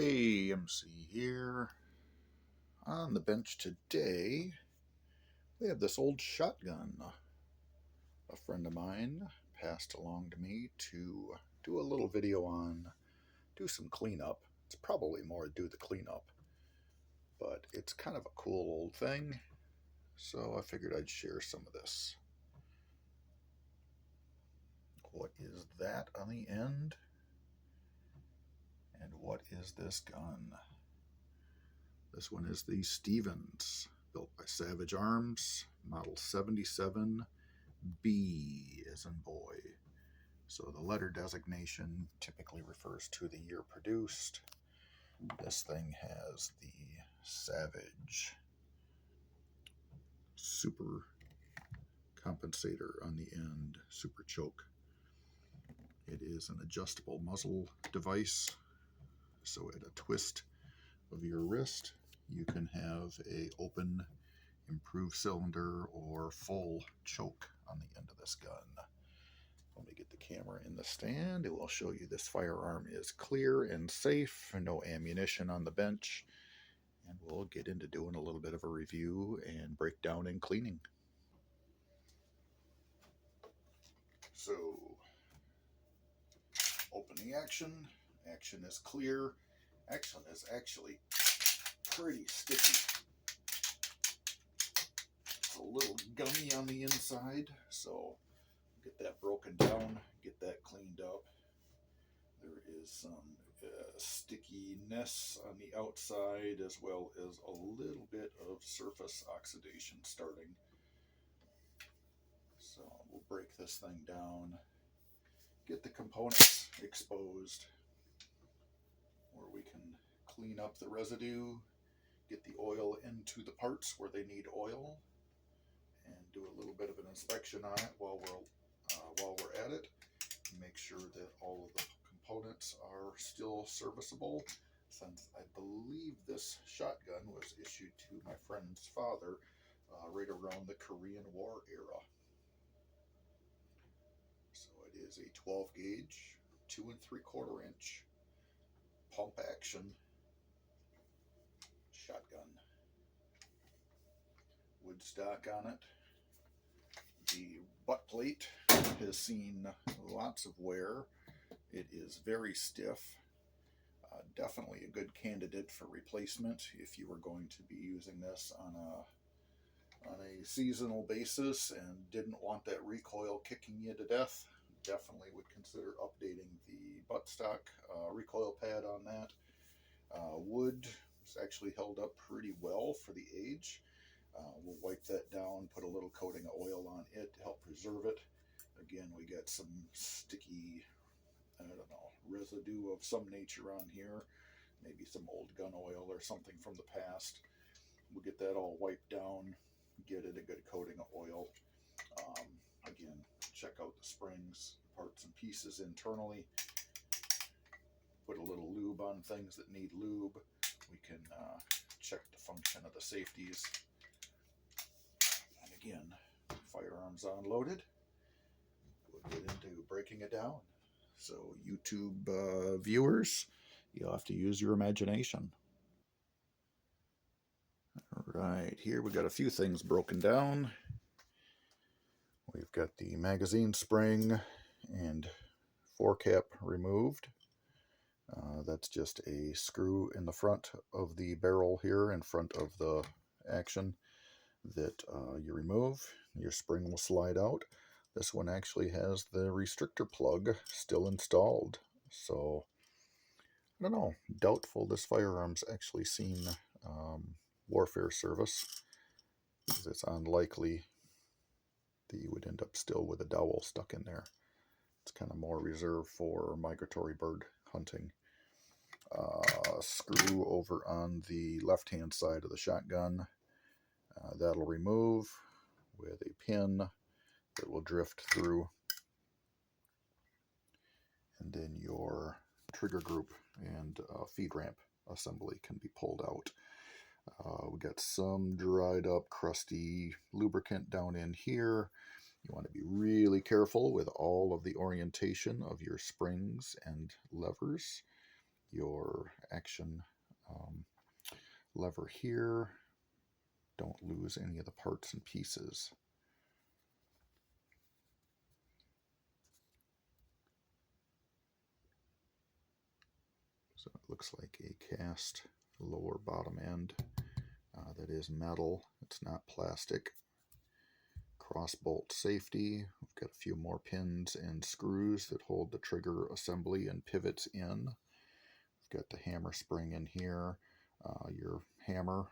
Hey, MC here. On the bench today, we have this old shotgun. A friend of mine passed along to me to do a little video on, do some cleanup. It's probably more do the cleanup, but it's kind of a cool old thing, so I figured I'd share some of this. What is that on the end? And what is this gun? This one is the Stevens, built by Savage Arms, model 77B as in boy. So the letter designation typically refers to the year produced. This thing has the Savage super compensator on the end, super choke. It is an adjustable muzzle device, so at a twist of your wrist, you can have a open, improved cylinder or full choke on the end of this gun. Let me get the camera in the stand. It will show you this firearm is clear and safe, no ammunition on the bench, and we'll get into doing a little bit of a review and breakdown and cleaning. So, open the action. Action is clear. Action is actually pretty sticky. It's a little gummy on the inside, so get that broken down, get that cleaned up. There is some stickiness on the outside, as well as a little bit of surface oxidation starting. So we'll break this thing down, get the components exposed where we can clean up the residue, get the oil into the parts where they need oil, and do a little bit of an inspection on it while we're at it. Make sure that all of the components are still serviceable, since I believe this shotgun was issued to my friend's father right around the Korean War era. So it is a 12 gauge, 2 3/4 inch pump action shotgun. Wood stock on it. The butt plate has seen lots of wear. It is very stiff. Definitely a good candidate for replacement if you were going to be using this on a seasonal basis and didn't want that recoil kicking you to death. Definitely would consider updating the buttstock recoil pad on that. Wood is actually held up pretty well for the age. We'll wipe that down, put a little coating of oil on it to help preserve it. Again, we got some sticky, residue of some nature on here. Maybe some old gun oil or something from the past. We'll get that all wiped down, get it a good coating of oil. Again, check out the springs, parts and pieces internally. Put a little lube on things that need lube. We can check the function of the safeties. And again, firearms unloaded. We'll get into breaking it down. So YouTube viewers, you'll have to use your imagination. All right, here we got a few things broken down. We've got the magazine spring and forecap removed. That's just a screw in the front of the barrel here, in front of the action, that you remove. Your spring will slide out. This one actually has the restrictor plug still installed. So, I don't know, doubtful this firearm's actually seen warfare service, because it's unlikely that you would end up still with a dowel stuck in there. It's kind of more reserved for migratory bird hunting. Screw over on the left-hand side of the shotgun. That'll remove with a pin that will drift through. And then your trigger group and feed ramp assembly can be pulled out. We got some dried up, crusty lubricant down in here. You want to be really careful with all of the orientation of your springs and levers. your action lever here. Don't lose any of the parts and pieces. So it looks like a cast lower bottom end that is metal. It's not plastic. Cross bolt safety. We've got a few more pins and screws that hold the trigger assembly and pivots in. We've got the hammer spring in here. Your hammer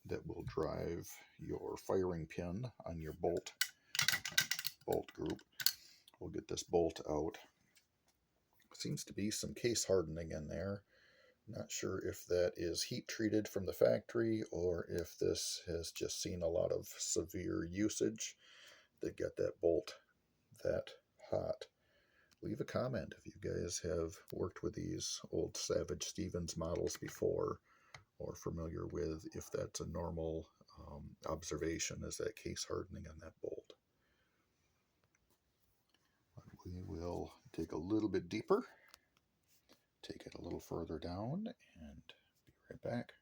that will drive your firing pin on your bolt group. We'll get this bolt out. Seems to be some case hardening in there. Not sure if that is heat treated from the factory or if this has just seen a lot of severe usage that got that bolt that hot. Leave a comment if you guys have worked with these old Savage Stevens models before, or familiar with if that's a normal observation, is that case hardening on that bolt. We will dig a little bit deeper, take it a little further down, and be right back.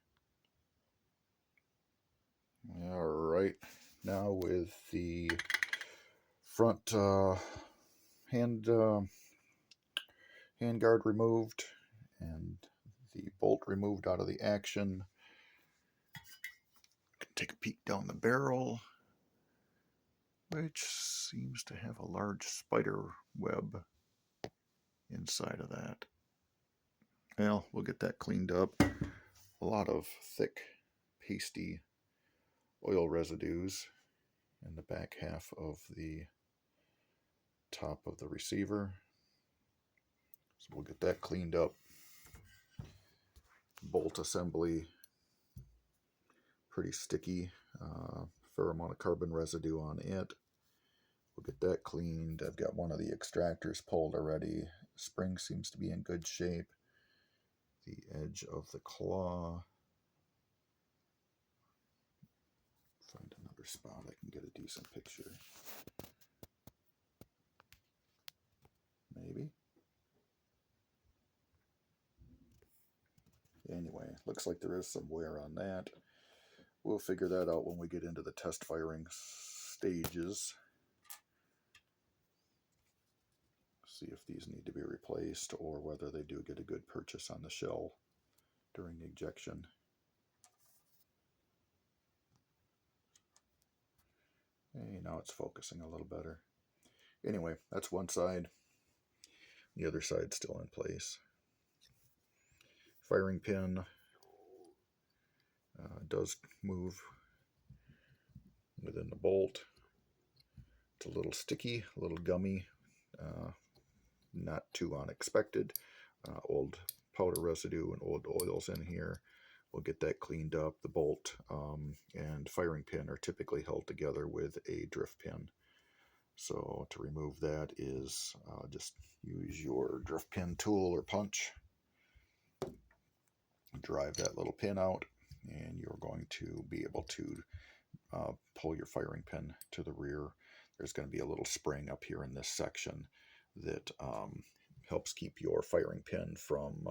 All right, now with the front handguard removed and the bolt removed out of the action, take a peek down the barrel, which seems to have a large spider web inside of that. Well, we'll get that cleaned up. A lot of thick, pasty oil residues in the back half of the top of the receiver. So we'll get that cleaned up. Bolt assembly, pretty sticky, fair amount of carbon residue on it. We'll get that cleaned. I've got one of the extractors pulled already. Spring seems to be in good shape. The edge of the claw. Find another spot I can get a decent picture. Maybe. Anyway, looks like there is some wear on that. We'll figure that out when we get into the test firing stages. See if these need to be replaced or whether they do get a good purchase on the shell during ejection. Hey, now it's focusing a little better. Anyway, that's one side. The other side's still in place. Firing pin does move within the bolt. It's a little sticky, a little gummy, not too unexpected. Old powder residue and old oils in here. We'll get that cleaned up. The bolt and firing pin are typically held together with a drift pin. So to remove that is just use your drift pin tool or punch. Drive that little pin out, and you're going to be able to pull your firing pin to the rear. There's going to be a little spring up here in this section that helps keep your firing pin from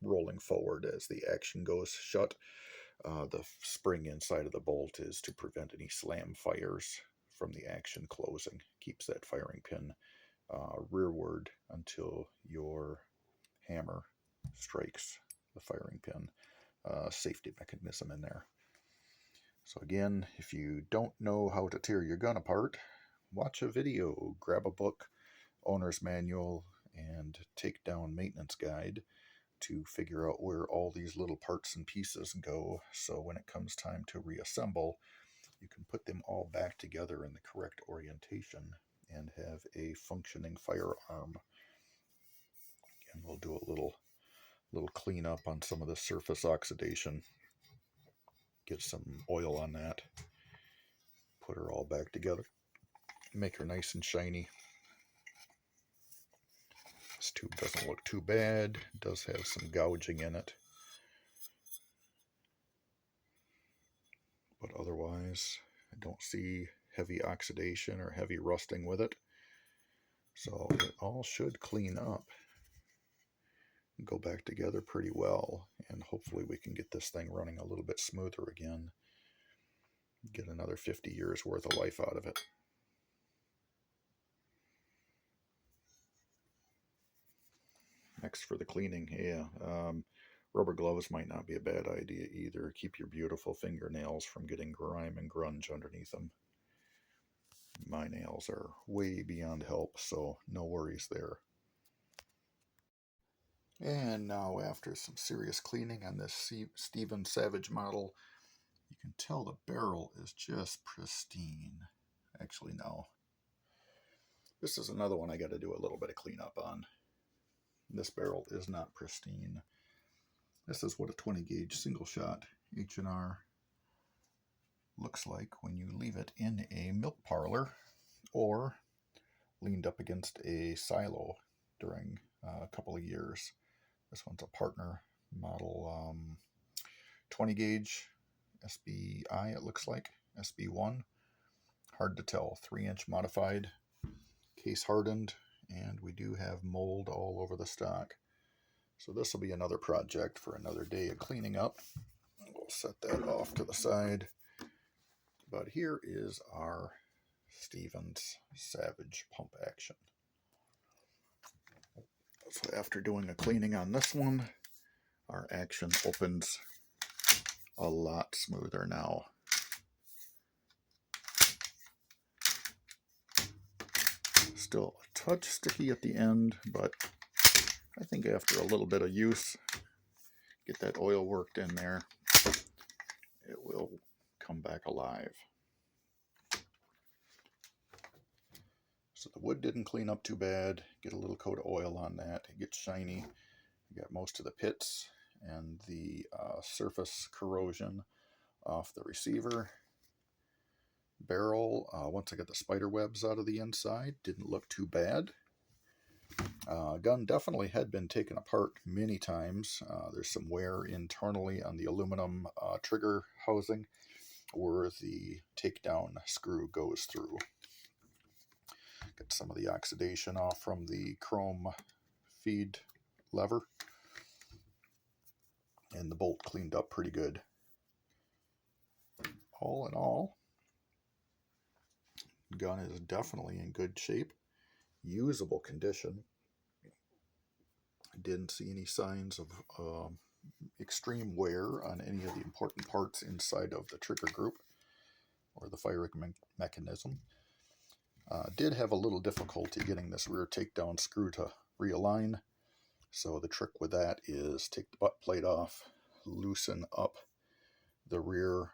rolling forward as the action goes shut. The spring inside of the bolt is to prevent any slam fires from the action closing. Keeps that firing pin rearward until your hammer strikes the firing pin. Safety mechanism in there. So again, if you don't know how to tear your gun apart, watch a video, grab a book, owner's manual, and take down maintenance guide to figure out where all these little parts and pieces go, so when it comes time to reassemble, you can put them all back together in the correct orientation and have a functioning firearm. And we'll do a little cleanup on some of the surface oxidation. Get some oil on that. Put her all back together. Make her nice and shiny. This tube doesn't look too bad. It does have some gouging in it. But otherwise, I don't see heavy oxidation or heavy rusting with it. So it all should clean up. go back together pretty well, and hopefully we can get this thing running a little bit smoother again, get another 50 years worth of life out of it. Next for the cleaning, rubber gloves might not be a bad idea either. Keep your beautiful fingernails from getting grime and grunge underneath them. My nails are way beyond help, so no worries there. And now, after some serious cleaning on this Stephen Savage model, you can tell the barrel is just pristine. Actually, no. This is another one I got to do a little bit of cleanup on. This barrel is not pristine. This is what a 20 gauge single shot H&R looks like when you leave it in a milk parlor or leaned up against a silo during a couple of years. This one's a partner model, 20 gauge SBI, it looks like, SB1. Hard to tell, 3-inch modified, case hardened, and we do have mold all over the stock. So this will be another project for another day of cleaning up. We'll set that off to the side. But here is our Stevens Savage pump action. So after doing a cleaning on this one, our action opens a lot smoother now. Still a touch sticky at the end, but I think after a little bit of use, get that oil worked in there, it will come back alive. So the wood didn't clean up too bad. Get a little coat of oil on that. It gets shiny. You got most of the pits and the surface corrosion off the receiver. Barrel, once I got the spider webs out of the inside, didn't look too bad. Gun definitely had been taken apart many times. There's some wear internally on the aluminum trigger housing where the takedown screw goes through. Get some of the oxidation off from the chrome feed lever, and the bolt cleaned up pretty good. All in all, gun is definitely in good shape, usable condition. I didn't see any signs of extreme wear on any of the important parts inside of the trigger group or the firing mechanism. Did have a little difficulty getting this rear takedown screw to realign. So the trick with that is take the butt plate off, loosen up the rear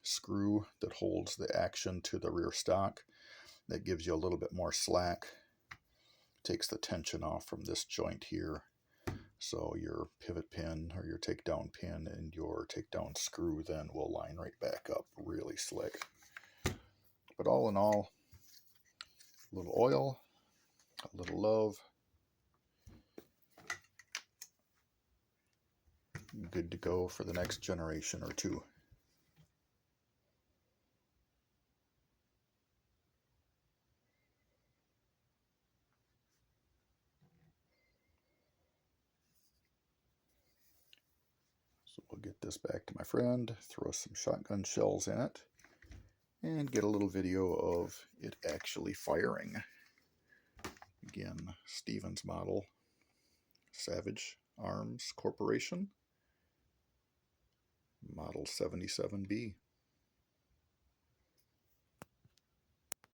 screw that holds the action to the rear stock. That gives you a little bit more slack. Takes the tension off from this joint here. So your pivot pin or your takedown pin and your takedown screw then will line right back up really slick. But all in all, a little oil, a little love, good to go for the next generation or two. So we'll get this back to my friend, throw some shotgun shells in it, and get a little video of it actually firing. Again, Stevens model, Savage Arms Corporation, model 77B.